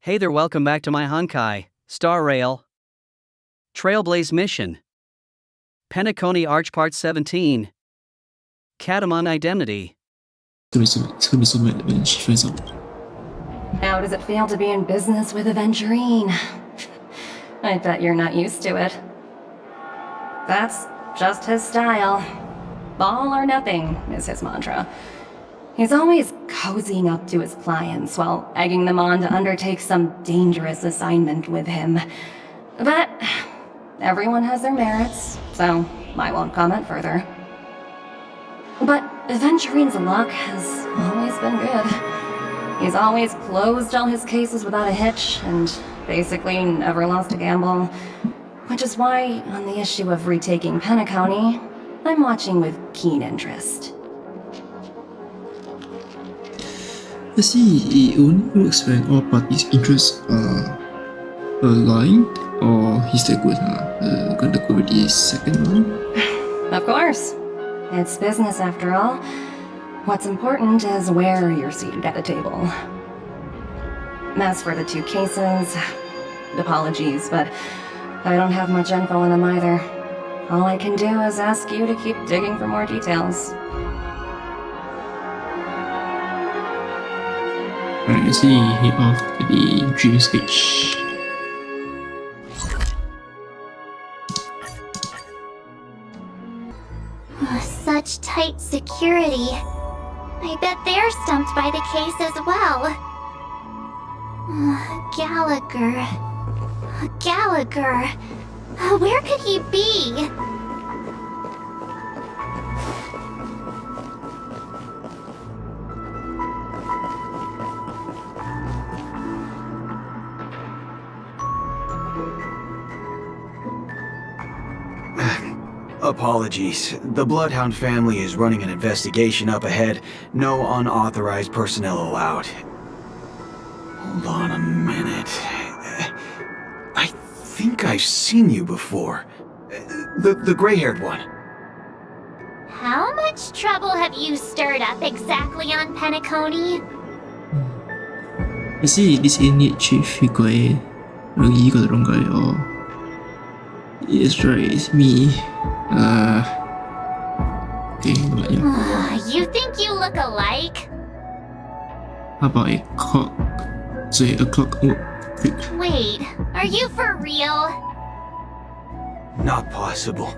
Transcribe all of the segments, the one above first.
Hey there, welcome back to my Honkai, Star Rail, Trailblaze Mission, Penacony Arch Part 17, Katamon Idemnity. How does it feel to be in business with Aventurine? I bet you're not used to it. That's just his style. All or nothing is his mantra. He's always cozying up to his clients while egging them on to undertake some dangerous assignment with him. But everyone has their merits, so I won't comment further. But Aventurine's luck has always been good. He's always closed all his cases without a hitch, and basically never lost a gamble. Which is why, on the issue of retaking Penacony, I'm watching with keen interest. I see, it only works when all parties' interests are aligned, or he's that good, gonna go with the second one? Of course. It's business after all. What's important is where you're seated at the table. As for the two cases, apologies, but I don't have much info on them either. All I can do is ask you to keep digging for more details. Alright, I see, head off to the dream stage. Such tight security. I bet they're stumped by the case as well. Gallagher. Gallagher. Where could he be? Apologies. The Bloodhound family is running an investigation up ahead. No unauthorized personnel allowed. Hold on a minute. I think I've seen you before. The gray-haired one. How much trouble have you stirred up exactly on Penacony? I see, this innate chief guy, lagi ka dorong guy, oh. Yes, right, it's me. Okay, you think you look alike? How about a clock? Say a clock. Oh, quick. Wait, are you for real? Not possible.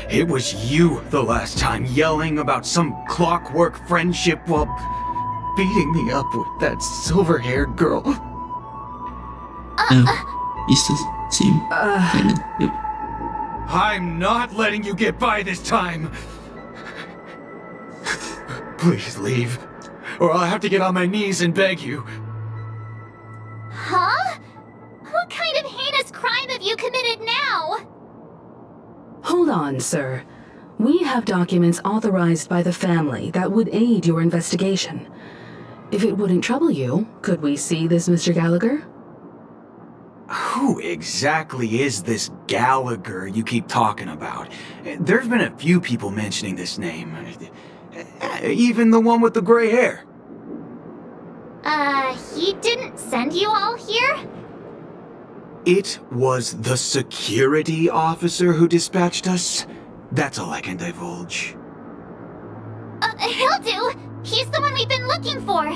It was you the last time yelling about some clockwork friendship while beating me up with that silver-haired girl. It's the same island. Yep. I'm not letting you get by this time! Please leave, or I'll have to get on my knees and beg you. Huh? What kind of heinous crime have you committed now? Hold on, sir. We have documents authorized by the family that would aid your investigation. If it wouldn't trouble you, could we see this Mr. Gallagher? Who exactly is this Gallagher you keep talking about? There's been a few people mentioning this name. Even the one with the gray hair. He didn't send you all here? It was the security officer who dispatched us. That's all I can divulge. He'll do! He's the one we've been looking for!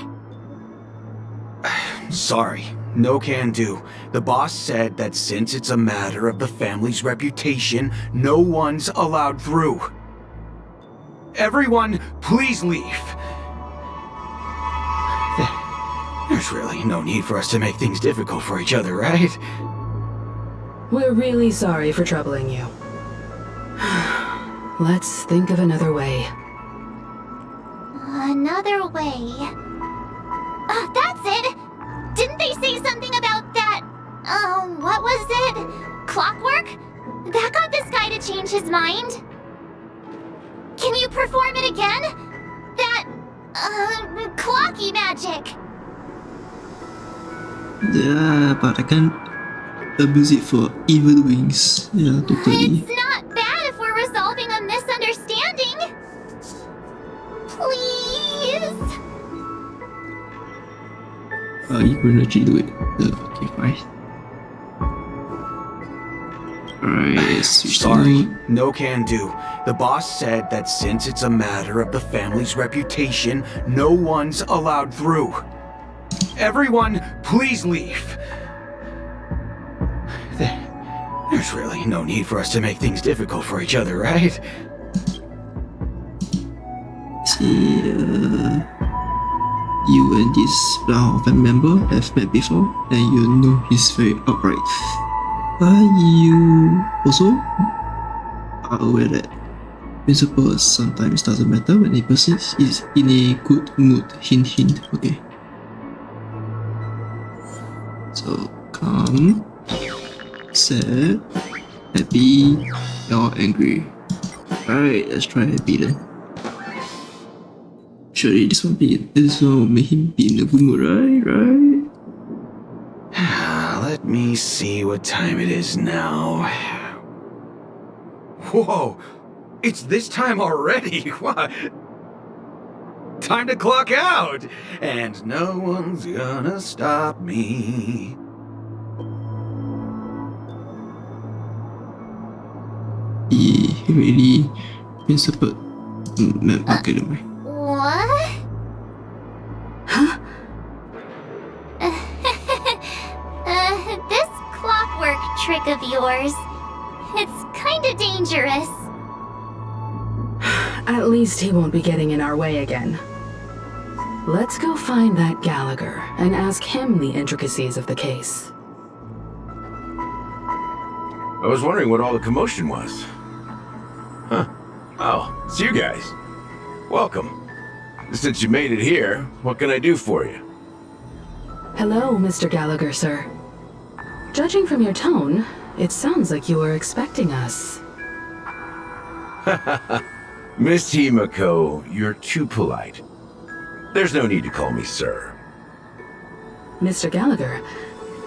Sorry. No can do. The boss said that since it's a matter of the family's reputation, no one's allowed through. Everyone, please leave. There's really no need for us to make things difficult for each other, right? We're really sorry for troubling you. Let's think of another way. Another way... that's it! Didn't they say something about that... what was it? Clockwork? That got this guy to change his mind? Can you perform it again? That... clocky magic. Yeah, but I can't abuse it for evil doings. Yeah, totally. It's not bad if we're resolving a misunderstanding. Please? You can actually do it. Okay, fine. Alright, Sorry, no can do. The boss said that since it's a matter of the family's reputation, no one's allowed through. Everyone, please leave. There's really no need for us to make things difficult for each other, right? See, you and this family member have met before, and you know he's very upright. You also are aware that principle sometimes doesn't matter when a person is in a good mood. Hint, hint. Okay. So calm, sad, happy, or angry. Alright, let's try happy then. Surely this one will make him be in a good mood, right? Let me see what time it is now. Whoa! It's this time already! What? Time to clock out! And no one's gonna stop me. He really principled. Okay, never mind. What? Huh? This clockwork trick of yours, it's kinda dangerous. At least he won't be getting in our way again. Let's go find that Gallagher and ask him the intricacies of the case. I was wondering what all the commotion was. Huh. Oh, it's you guys. Welcome. Since you made it here, what can I do for you? Hello, Mr. Gallagher, sir. Judging from your tone, it sounds like you were expecting us. Miss Himiko, you're too polite. There's no need to call me sir. Mr. Gallagher,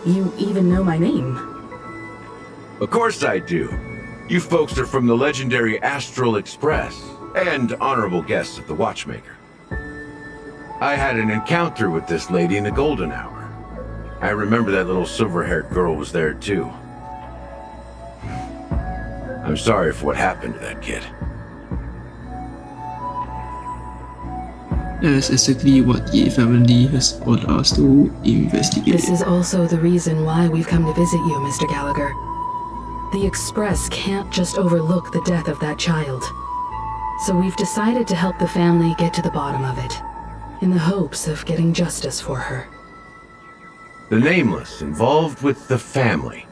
you even know my name. Of course I do. You folks are from the legendary Astral Express, and honorable guests of the Watchmaker. I had an encounter with this lady in the Golden Hour. I remember that little silver-haired girl was there too. I'm sorry for what happened to that kid. That's exactly what the family has ordered us to investigate. This is also the reason why we've come to visit you, Mr. Gallagher. The Express can't just overlook the death of that child. So we've decided to help the family get to the bottom of it, in the hopes of getting justice for her. The Nameless involved with the family.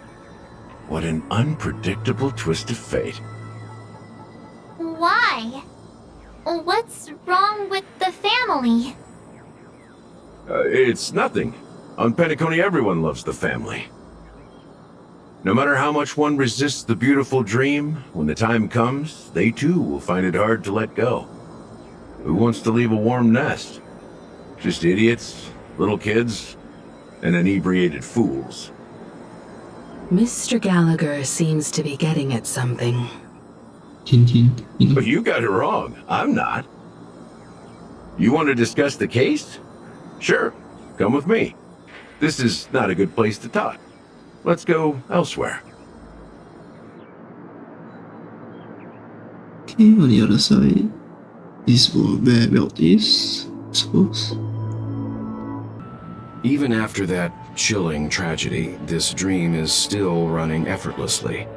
What an unpredictable twist of fate. Why? What's wrong with the family? It's nothing. On Penacony, everyone loves the family. No matter how much one resists the beautiful dream, when the time comes, they too will find it hard to let go. Who wants to leave a warm nest? Just idiots, little kids, and inebriated fools. Mr. Gallagher seems to be getting at something. Hint, hint. But you got it wrong. I'm not. You want to discuss the case? Sure. Come with me. This is not a good place to talk. Let's go elsewhere. Okay, on the other side, this is where Belt is, I suppose. Even after that chilling tragedy, this dream is still running effortlessly.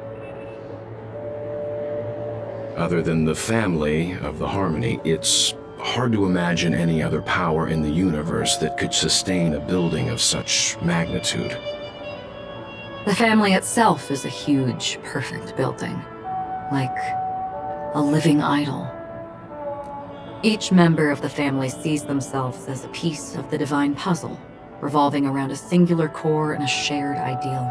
Other than the family of the Harmony, it's hard to imagine any other power in the universe that could sustain a building of such magnitude. The family itself is a huge, perfect building. Like a living idol. Each member of the family sees themselves as a piece of the divine puzzle, revolving around a singular core and a shared ideal.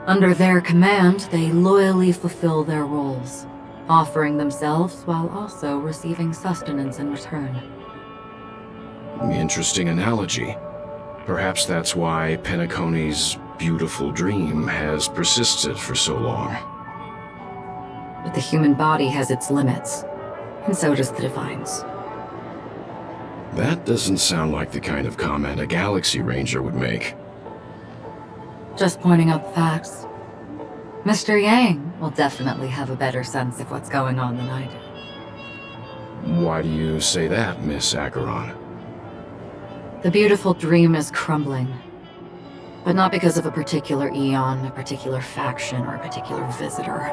Under their command, they loyally fulfill their roles, offering themselves while also receiving sustenance in return. Interesting analogy. Perhaps that's why Penacony's beautiful dream has persisted for so long. But the human body has its limits, and so does the divine's. That doesn't sound like the kind of comment a Galaxy Ranger would make. Just pointing out the facts. Mr. Yang will definitely have a better sense of what's going on than I do. Why do you say that, Miss Acheron? The beautiful dream is crumbling. But not because of a particular eon, a particular faction, or a particular visitor.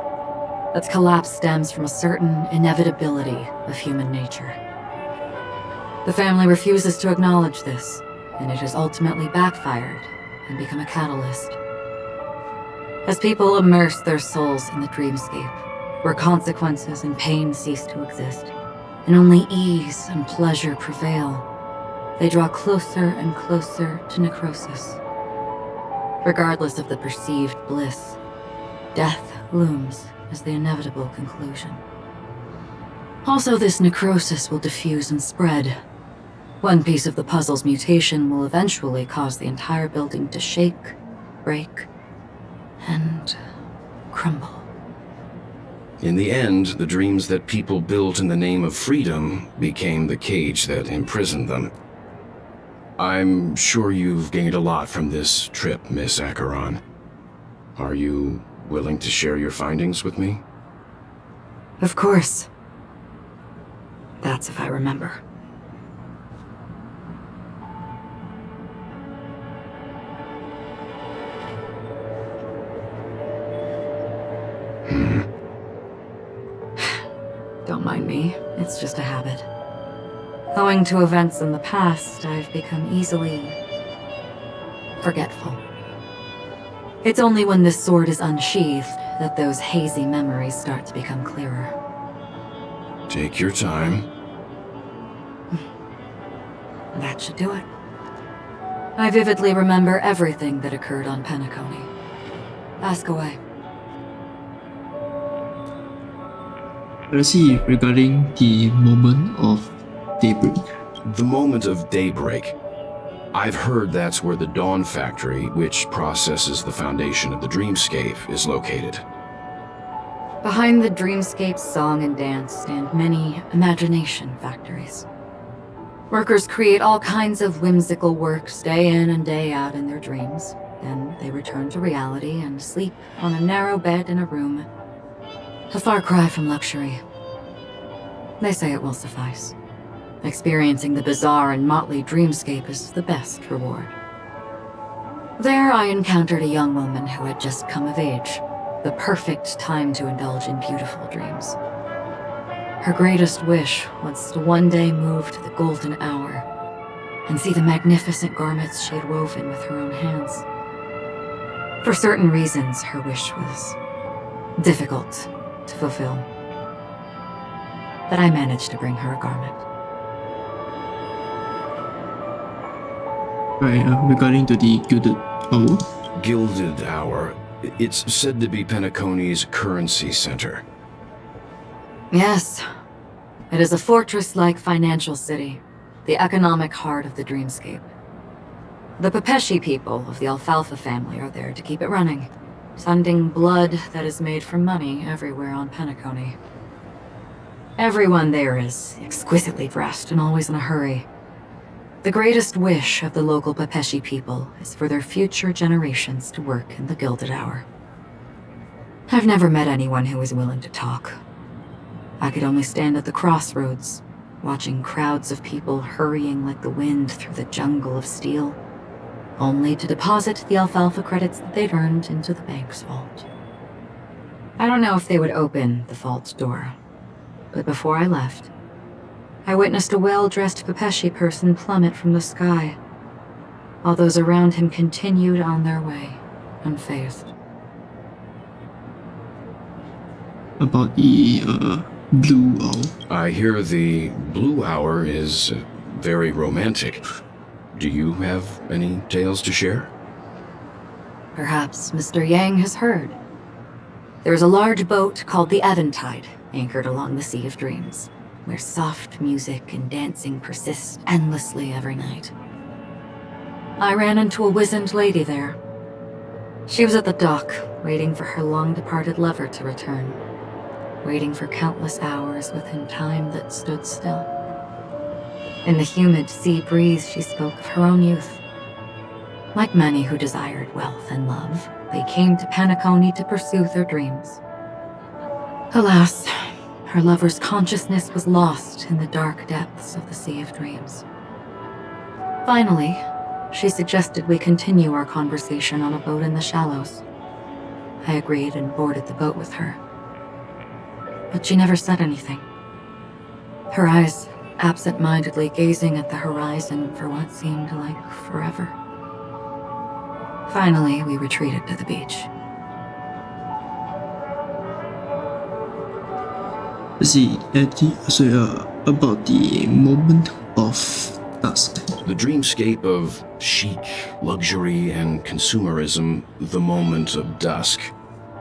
Its collapse stems from a certain inevitability of human nature. The family refuses to acknowledge this, and it has ultimately backfired and become a catalyst. As people immerse their souls in the dreamscape, where consequences and pain cease to exist, and only ease and pleasure prevail, they draw closer and closer to necrosis. Regardless of the perceived bliss, death looms as the inevitable conclusion. Also, this necrosis will diffuse and spread. One piece of the puzzle's mutation will eventually cause the entire building to shake, break, and crumble. In the end, the dreams that people built in the name of freedom became the cage that imprisoned them. I'm sure you've gained a lot from this trip, Miss Acheron. Are you willing to share your findings with me? Of course. That's if I remember. Don't mind me, it's just a habit. Owing to events in the past, I've become easily forgetful. It's only when this sword is unsheathed that those hazy memories start to become clearer. Take your time. That should do it. I vividly remember everything that occurred on Penacony. Ask away. Let's see, regarding the moment of daybreak. The moment of daybreak. I've heard that's where the Dawn Factory, which processes the foundation of the dreamscape, is located. Behind the dreamscape's song and dance stand many imagination factories. Workers create all kinds of whimsical works day in and day out in their dreams. Then they return to reality and sleep on a narrow bed in a room. A far cry from luxury. They say it will suffice. Experiencing the bizarre and motley dreamscape is the best reward. There I encountered a young woman who had just come of age, the perfect time to indulge in beautiful dreams. Her greatest wish was to one day move to the golden hour and see the magnificent garments she had woven with her own hands. For certain reasons, her wish was difficult to fulfill. But I managed to bring her a garment. Right, regarding to the Gilded Hour. Gilded Hour. It's said to be Penacony's currency center. Yes. It is a fortress-like financial city, the economic heart of the dreamscape. The Pepeshi people of the Alfalfa family are there to keep it running, sending blood that is made from money everywhere on Penacony. Everyone there is exquisitely dressed and always in a hurry. The greatest wish of the local Pepeshi people is for their future generations to work in the Gilded Hour. I've never met anyone who was willing to talk. I could only stand at the crossroads, watching crowds of people hurrying like the wind through the jungle of steel, only to deposit the alfalfa credits that they'd earned into the bank's vault. I don't know if they would open the vault door, but before I left, I witnessed a well-dressed Pepeshi person plummet from the sky, while those around him continued on their way, unfazed. About the Blue Owl. I hear the Blue Hour is very romantic. Do you have any tales to share? Perhaps Mr. Yang has heard. There is a large boat called the Eventide, anchored along the Sea of Dreams, where soft music and dancing persist endlessly every night. I ran into a wizened lady there. She was at the dock, waiting for her long-departed lover to return, waiting for countless hours within time that stood still. In the humid sea breeze, she spoke of her own youth. Like many who desired wealth and love, they came to Penacony to pursue their dreams. Alas, her lover's consciousness was lost in the dark depths of the Sea of Dreams. Finally, she suggested we continue our conversation on a boat in the shallows. I agreed and boarded the boat with her. But she never said anything. Her eyes absent-mindedly gazing at the horizon for what seemed like forever. Finally, we retreated to the beach. About the moment of dusk. The dreamscape of chic, luxury, and consumerism, the moment of dusk.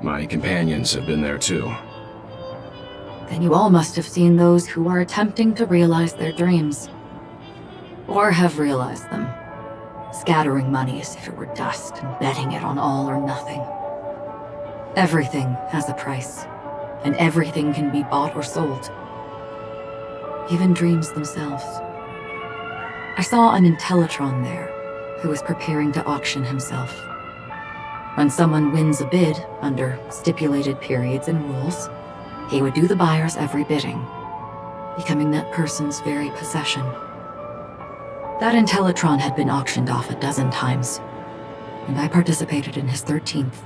My companions have been there too. Then you all must have seen those who are attempting to realize their dreams. Or have realized them. Scattering money as if it were dust and betting it on all or nothing. Everything has a price, and everything can be bought or sold. Even dreams themselves. I saw an Intellitron there, who was preparing to auction himself. When someone wins a bid under stipulated periods and rules, he would do the buyer's every bidding, becoming that person's very possession. That Intellitron had been auctioned off a dozen times, and I participated in his 13th.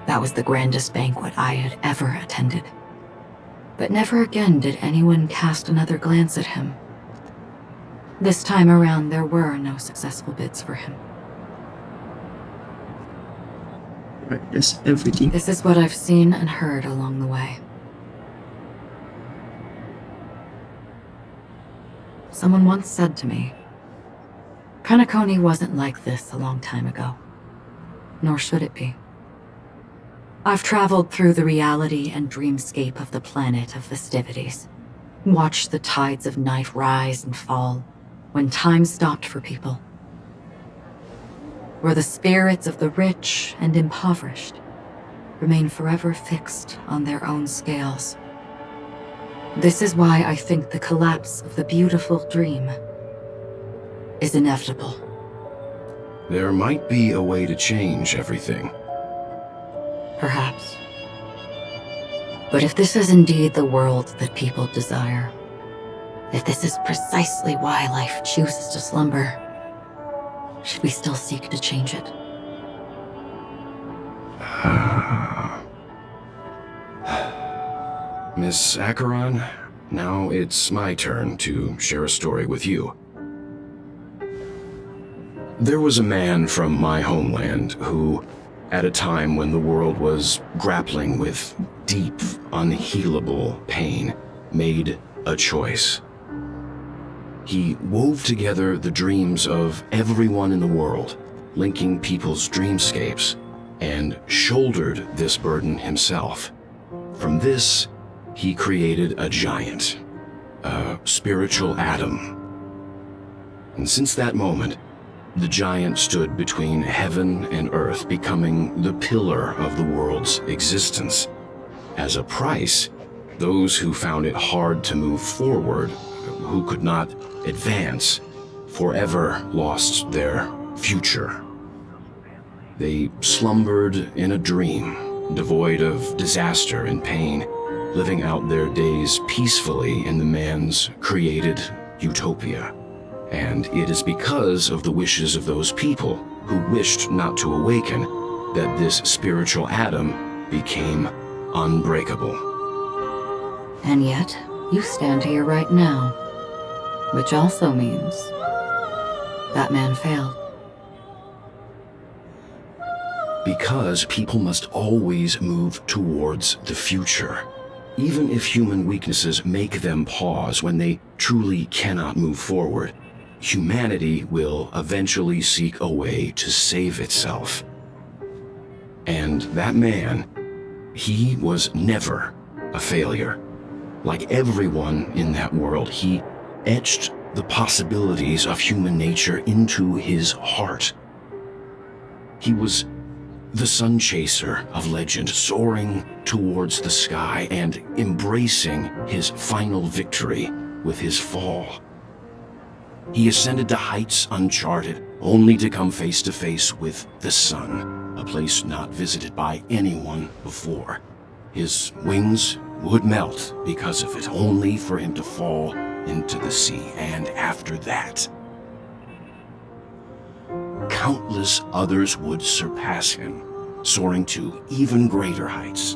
That was the grandest banquet I had ever attended. But never again did anyone cast another glance at him. This time around, there were no successful bids for him. Right, that's everything. This is what I've seen and heard along the way. Someone once said to me, Penacony wasn't like this a long time ago, nor should it be. I've traveled through the reality and dreamscape of the planet of festivities, watched the tides of night rise and fall when time stopped for people, where the spirits of the rich and impoverished remain forever fixed on their own scales. This is why I think the collapse of the beautiful dream is inevitable. There might be a way to change everything. Perhaps. But if this is indeed the world that people desire, if this is precisely why life chooses to slumber, should we still seek to change it? Miss Acheron, now it's my turn to share a story with you. There was a man from my homeland who, at a time when the world was grappling with deep, unhealable pain, made a choice. He wove together the dreams of everyone in the world, linking people's dreamscapes, and shouldered this burden himself. From this, he created a giant, a spiritual atom. And since that moment, the giant stood between heaven and earth, becoming the pillar of the world's existence. As a price, those who found it hard to move forward, who could not advance, forever lost their future. They slumbered in a dream, devoid of disaster and pain, living out their days peacefully in the man's created utopia. And it is because of the wishes of those people who wished not to awaken that this spiritual atom became unbreakable. And yet, you stand here right now, which also means that man failed. Because people must always move towards the future. Even if human weaknesses make them pause when they truly cannot move forward, humanity will eventually seek a way to save itself. And that man, he was never a failure. Like everyone in that world, he etched the possibilities of human nature into his heart. He was the sun chaser of legend, soaring towards the sky and embracing his final victory with his fall. He ascended to heights uncharted, only to come face to face with the sun, a place not visited by anyone before. His wings would melt because of it, only for him to fall into the sea. And after that, countless others would surpass him, soaring to even greater heights.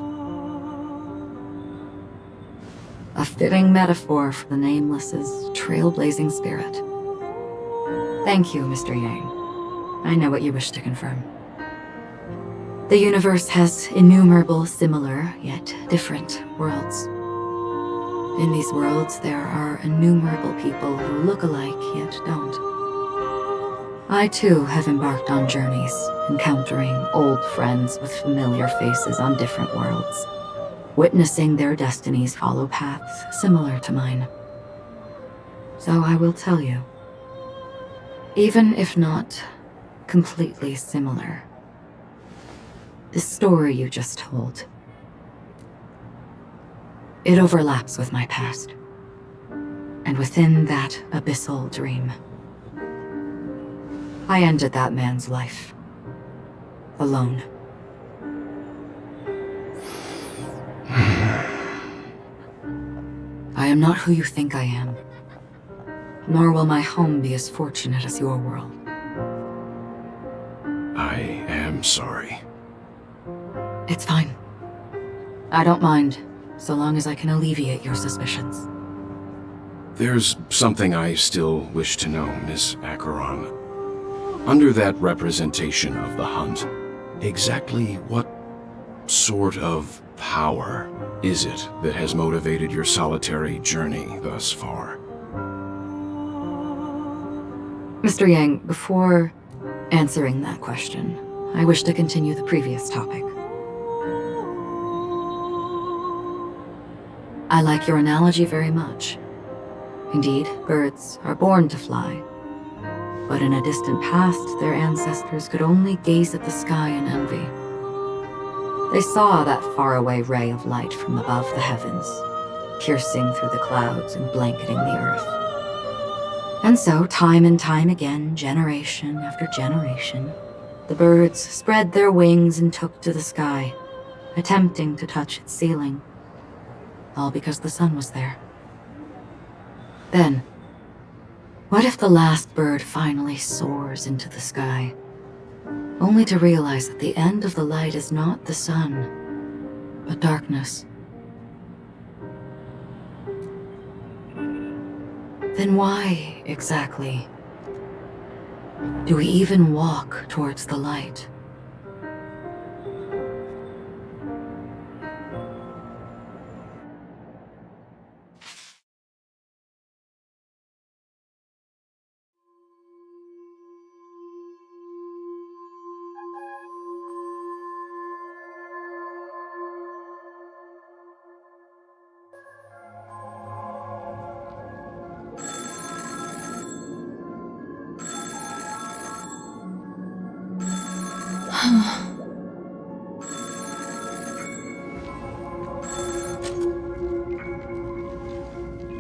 A fitting metaphor for the Nameless's trailblazing spirit. Thank you, Mr. Yang. I know what you wish to confirm. The universe has innumerable similar, yet different worlds. In these worlds, there are innumerable people who look alike, yet don't. I too have embarked on journeys, encountering old friends with familiar faces on different worlds, witnessing their destinies follow paths similar to mine. So I will tell you, even if not completely similar, the story you just told, it overlaps with my past, and within that abyssal dream, I ended that man's life, alone. I am not who you think I am, nor will my home be as fortunate as your world. I am sorry. It's fine. I don't mind, so long as I can alleviate your suspicions. There's something I still wish to know, Miss Acheron. Under that representation of the hunt, exactly what sort of power is it that has motivated your solitary journey thus far? Mr. Yang, before answering that question, I wish to continue the previous topic. I like your analogy very much. Indeed, birds are born to fly. But in a distant past, their ancestors could only gaze at the sky in envy. They saw that faraway ray of light from above the heavens, piercing through the clouds and blanketing the earth. And so, time and time again, generation after generation, the birds spread their wings and took to the sky, attempting to touch its ceiling, all because the sun was there. Then, what if the last bird finally soars into the sky, only to realize that the end of the light is not the sun, but darkness? Then why, exactly, do we even walk towards the light?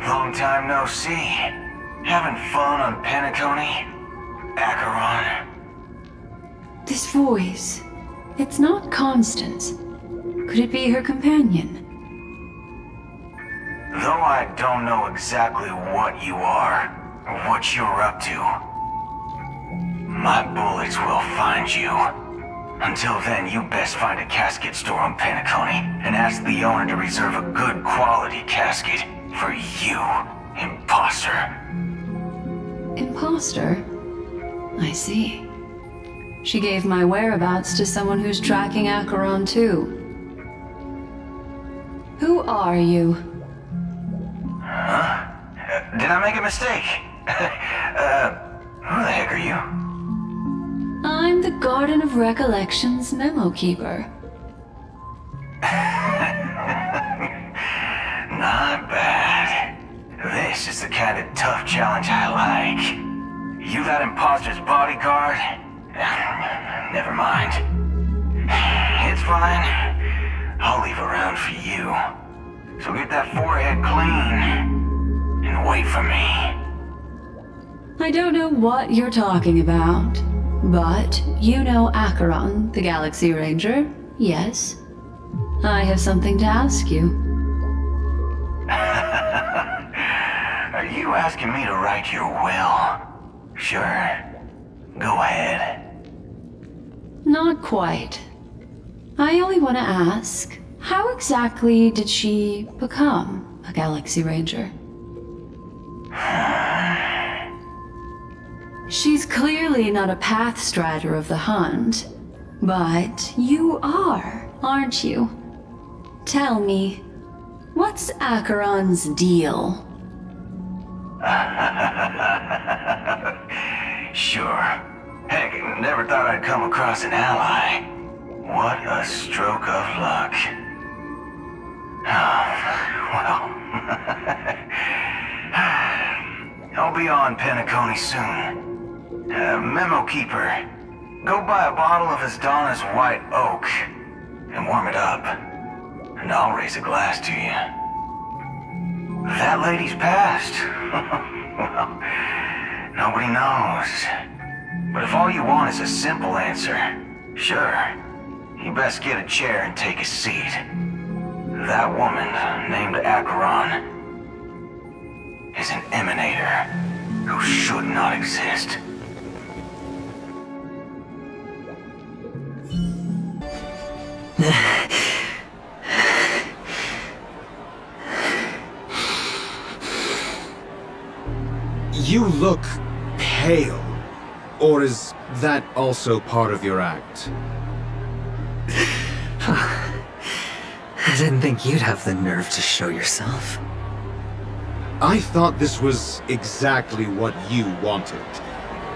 Long time no see. Having fun on Penacony? Acheron? This voice, it's not Constance. Could it be her companion? Though I don't know exactly what you are, or what you're up to, my bullets will find you. Until then, you best find a casket store on Penacony and ask the owner to reserve a good quality casket for you, imposter. Imposter? I see. She gave my whereabouts to someone who's tracking Acheron too. Who are you? Huh? Did I make a mistake? Who the heck are you? I'm the Garden of Recollection's memo keeper. Not bad. This is the kind of tough challenge I like. You that imposter's bodyguard? Never mind. It's fine. I'll leave a round for you. So get that forehead clean and wait for me. I don't know what you're talking about, but you know Acheron, the Galaxy Ranger, yes? I have something to ask you. Are you asking me to write your will? Sure. Go ahead. Not quite. I only want to ask, how exactly did she become a Galaxy Ranger? She's clearly not a path strider of the Hunt, but you are, aren't you? Tell me, what's Acheron's deal? Sure. Heck, never thought I'd come across an ally. What a stroke of luck. Well, I'll be on Penacony soon. Memo Keeper, go buy a bottle of Asdana's White Oak and warm it up, and I'll raise a glass to you. That lady's passed. Well, nobody knows. But if all you want is a simple answer, sure, you best get a chair and take a seat. That woman, named Acheron, is an emanator who should not exist. You look pale. Or is that also part of your act? I didn't think you'd have the nerve to show yourself. I thought this was exactly what you wanted.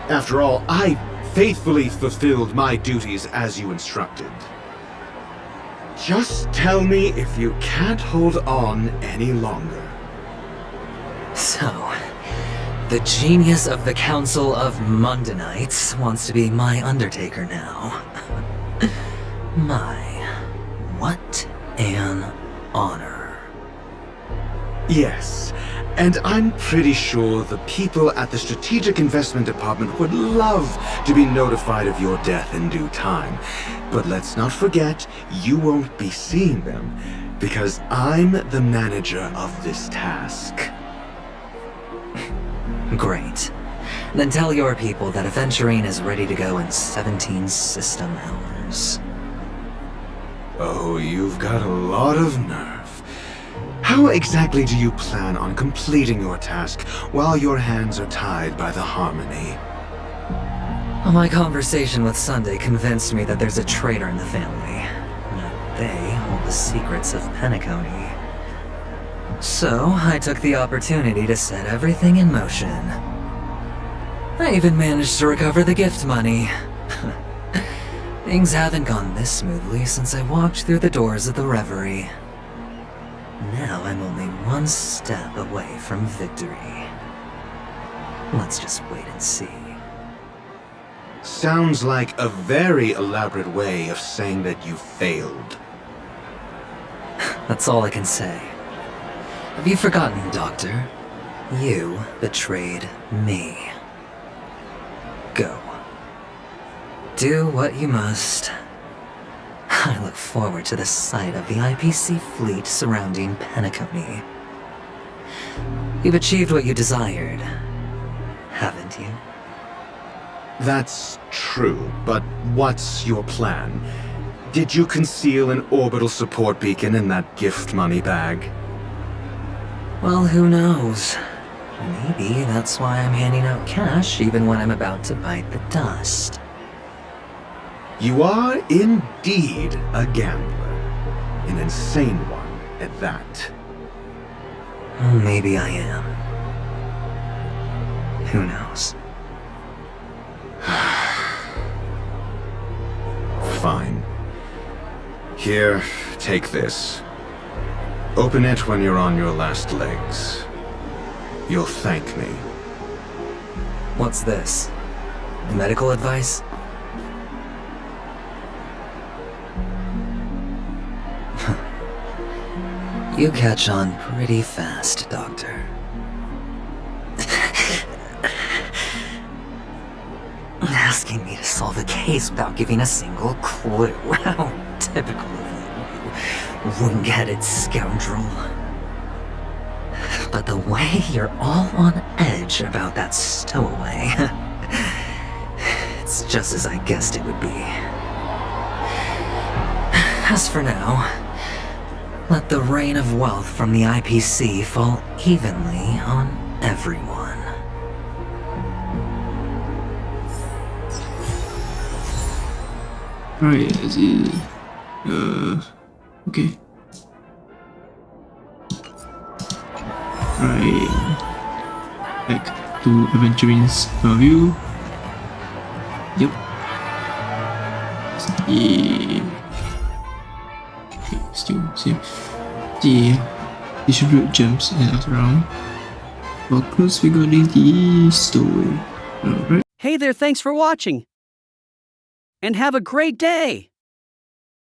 After all, I faithfully fulfilled my duties as you instructed. Just tell me if you can't hold on any longer. So, the genius of the Council of Mundanites wants to be my Undertaker now. What an honor. Yes, and I'm pretty sure the people at the Strategic Investment Department would love to be notified of your death in due time. But let's not forget, you won't be seeing them, because I'm the manager of this task. Great. Then tell your people that Aventurine is ready to go in 17 system hours. Oh, you've got a lot of nerve. How exactly do you plan on completing your task while your hands are tied by the Harmony? My conversation with Sunday convinced me that there's a traitor in the family. That they hold the secrets of Penacony. So, I took the opportunity to set everything in motion. I even managed to recover the gift money. Things haven't gone this smoothly since I walked through the doors of the Reverie. Now I'm only one step away from victory. Let's just wait and see. Sounds like a very elaborate way of saying that you failed. That's all I can say. Have you forgotten, Doctor? You betrayed me. Go. Do what you must. I look forward to the sight of the IPC fleet surrounding Penacony. You've achieved what you desired, haven't you? That's true, but what's your plan? Did you conceal an orbital support beacon in that gift money bag? Well, who knows? Maybe that's why I'm handing out cash even when I'm about to bite the dust. You are indeed a gambler. An insane one at that. Well, maybe I am. Who knows? Fine. Here, take this. Open it when you're on your last legs. You'll thank me. What's this? Medical advice? You catch on pretty fast, Doctor. asking me to solve a case without giving a single clue. How typical of you, you wound-headed scoundrel. But the way you're all on edge about that stowaway, it's just as I guessed it would be. As for now, let the rain of wealth from the IPC fall evenly on everyone. Alright, let's see. Okay. Alright. Back to Adventuring's view. Yep. Yeah. Okay, still same. Yeah. Distribute gems around. Focus regarding the story. Alright. Hey there, thanks for watching. And have a great day!